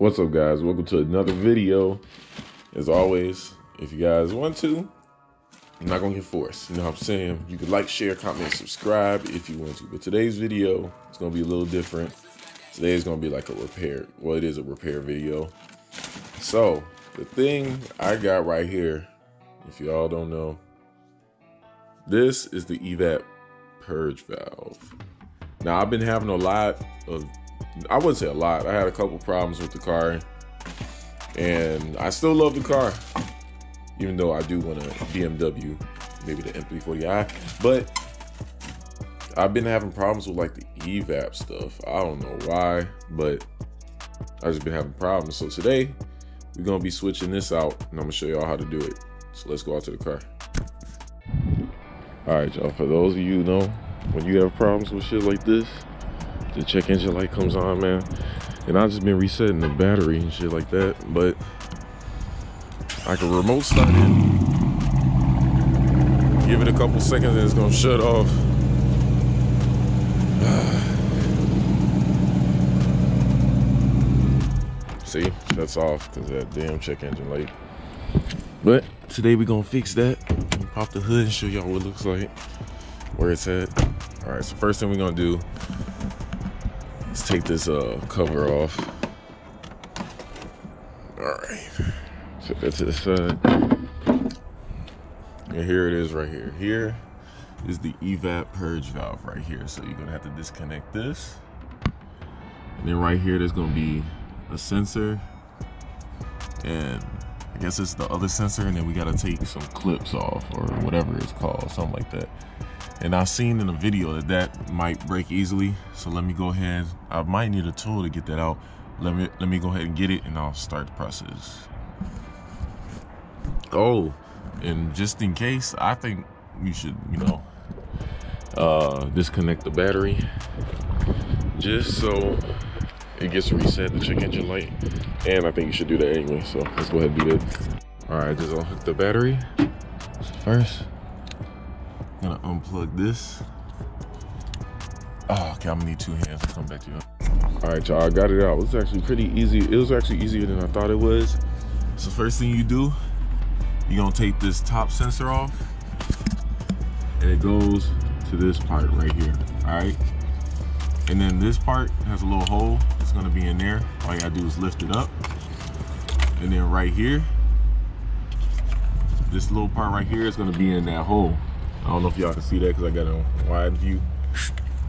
What's up, guys? Welcome to another video. As always, if you guys want to, you're not gonna get forced. You know what I'm saying? You can like, share, comment, subscribe if you want to. But today's video is gonna be a little different. Today is gonna be like a repair. Well, it is a repair video. So the thing I got right here, if y'all don't know, this is the Evap Purge valve. Now I've been having a lot of, I wouldn't say a lot, I had a couple problems with the car, and I still love the car, even though I do want a BMW, maybe the M340i, but I've been having problems with like the Evap stuff. I don't know why, but I've just been having problems. So today we're gonna be switching this out, and I'm gonna show y'all how to do it. So let's go out to the car. All right, y'all, for those of you who know, when you have problems with shit like this, the check engine light comes on, man. And I've just been resetting the battery and shit like that, but I can remote start it, give it a couple seconds, and it's gonna shut off. See, shuts off because that damn check engine light. But today we're gonna fix that. Pop the hood and show y'all what it looks like, where it's at. All right, so first thing we're gonna do, let's take this cover off. All right, set that to the side. And here it is right here. Here is the Evap Purge valve right here. So you're gonna have to disconnect this. And then right here, there's gonna be a sensor. And I guess it's the other sensor. And then we gotta take some clips off or whatever it's called, something like that. And I've seen in a video that that might break easily. So let me go ahead. I might need a tool to get that out. Let me go ahead and get it, and I'll start the process. Oh, and just in case, I think you should, you know, disconnect the battery just so it gets reset, the check engine light. And I think you should do that anyway. So let's go ahead and do that. All right, just unhook the battery first. I'm gonna unplug this. Oh, okay, I'm gonna need two hands to come back to you. All right, y'all, I got it out. It was actually pretty easy. It was actually easier than I thought it was. So first thing you do, you're gonna take this top sensor off, and it goes to this part right here, all right? And then this part has a little hole. It's gonna be in there. All you gotta do is lift it up. And then right here, this little part right here is gonna be in that hole. I don't know if y'all can see that because I got it on wide view.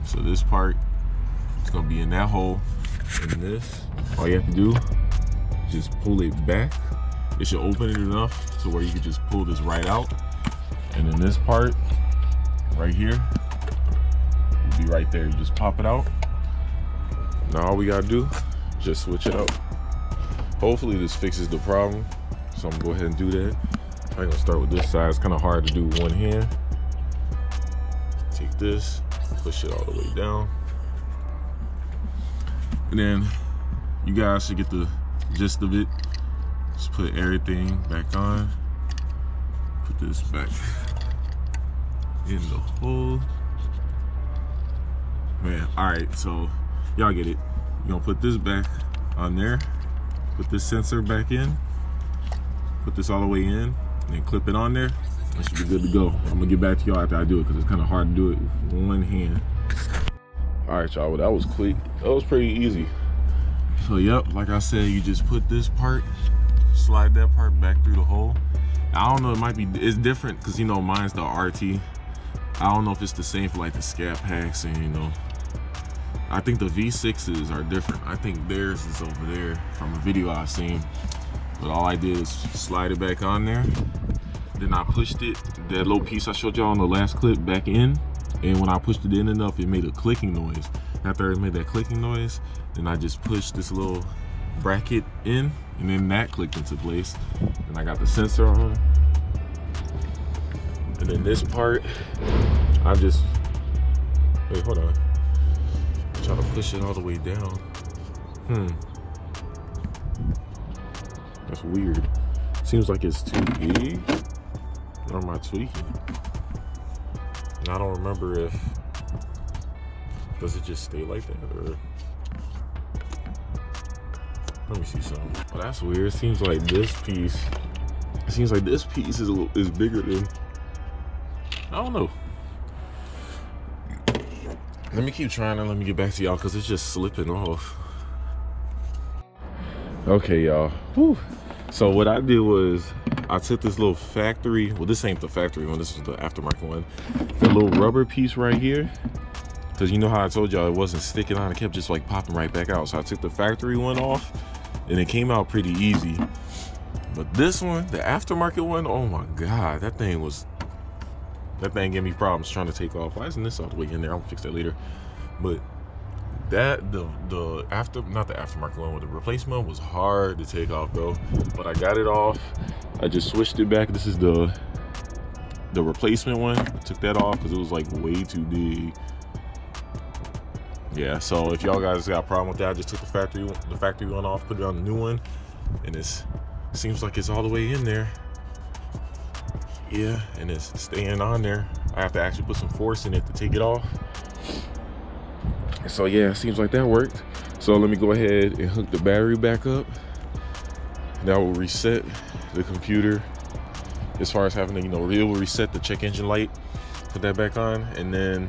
So this part is gonna be in that hole. And this, all you have to do is just pull it back. It should open it enough to where you can just pull this right out. And then this part right here will be right there. You just pop it out. Now all we gotta do is just switch it out. Hopefully this fixes the problem. So I'm gonna go ahead and do that. I'm gonna start with this side. It's kind of hard to do with one hand. Take this, push it all the way down. And then you guys should get the gist of it. Just put everything back on. Put this back in the hole. Man, all right, so y'all get it. You're gonna put this back on there. Put this sensor back in. Put this all the way in, and then clip it on there. It should be good to go. I'm gonna get back to y'all after I do it because it's kind of hard to do it with one hand. All right, y'all, well, that was quick. That was pretty easy. So yep, like I said, you just put this part, slide that part back through the hole. I don't know, it might be, it's different because, you know, mine's the RT. I don't know if it's the same for like the Scat Packs, and you know, I think the V6s are different. I think theirs is over there from a video I've seen. But all I did is slide it back on there. Then I pushed it, that little piece I showed y'all on the last clip, back in. And when I pushed it in enough, it made a clicking noise. After it made that clicking noise, then I just pushed this little bracket in, and then that clicked into place. And I got the sensor on. And then this part, I just, wait, hold on. Try to push it all the way down. That's weird. Seems like it's too big. Or am I tweaking? And I don't remember if, does it just stay like that, or Let me see something. Well, that's weird. It seems like this piece is bigger than, I don't know. Let me keep trying and let me get back to y'all because it's just slipping off. Okay, y'all. So what I did was I took this little factory, well, this ain't the factory one, this is the aftermarket one, the little rubber piece right here, because you know how I told y'all it wasn't sticking on, it kept just like popping right back out. So I took the factory one off and it came out pretty easy. But this one, the aftermarket one, oh my God, that thing gave me problems trying to take off. Why isn't this all the way in there? I'll fix that later. But that, not the aftermarket one, the replacement one was hard to take off, bro. But I got it off. I just switched it back. This is the replacement one. I took that off because it was like way too big. Yeah, so if y'all guys got a problem with that, I just took the factory one off, put it on the new one, and it seems like it's all the way in there. Yeah, and it's staying on there. I have to actually put some force in it to take it off. So yeah, it seems like that worked. So let me go ahead and hook the battery back up. That will reset the computer as far as having to, it will reset the check engine light, put that back on, and then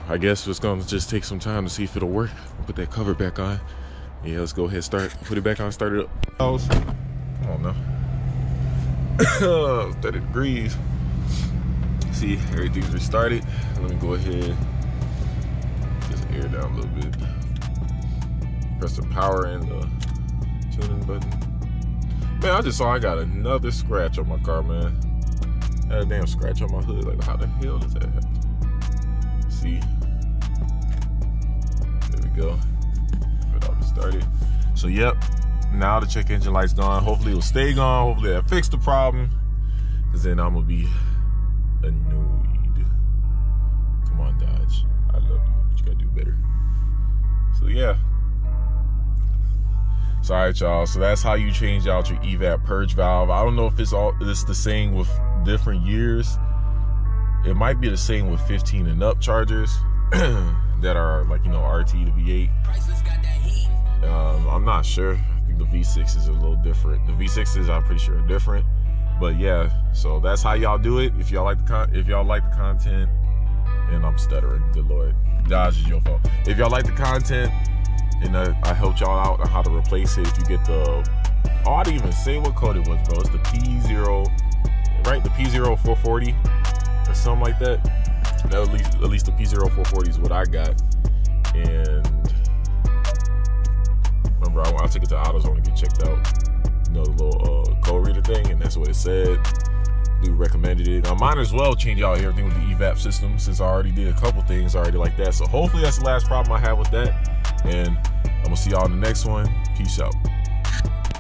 I guess it's gonna just take some time to see if it'll work. Put that cover back on. Yeah, let's go ahead, put it back on, start it up. Come on now. 30 degrees. See, everything's restarted. Let me go ahead, just air down a little bit. Press the power and the tuning button. Man, I just saw I got another scratch on my car, man. I had a damn scratch on my hood. Like, how the hell does that happen? See, there we go. But I'll just start it. So, yep. Now the check engine light's gone. Hopefully it'll stay gone. Hopefully I fixed the problem. Because then I'm going to be annoyed. Come on, Dodge. I love you, but you got to do better. So yeah. So alright, y'all. So that's how you change out your Evap purge valve. I don't know if it's the same with different years. It might be the same with 15 and up chargers that are like, RT to V8. I'm not sure. The V6 is a little different. The V6s, I'm pretty sure, are different. But yeah, so that's how y'all do it. If y'all like the content, and I'm stuttering, good Lord, Dodge is your fault. If y'all like the content, and I helped y'all out on how to replace it. If you get the, I didn't even say what code it was, bro. It's the P0, right? The P0440 or something like that. At least the P0440 is what I got. And remember, I took it to AutoZone to get checked out. The little code reader thing, and that's what it said. Dude recommended it. I might as well change out everything with the Evap system since I already did a couple things already like that. So hopefully that's the last problem I have with that. And I'm gonna see y'all in the next one. Peace out.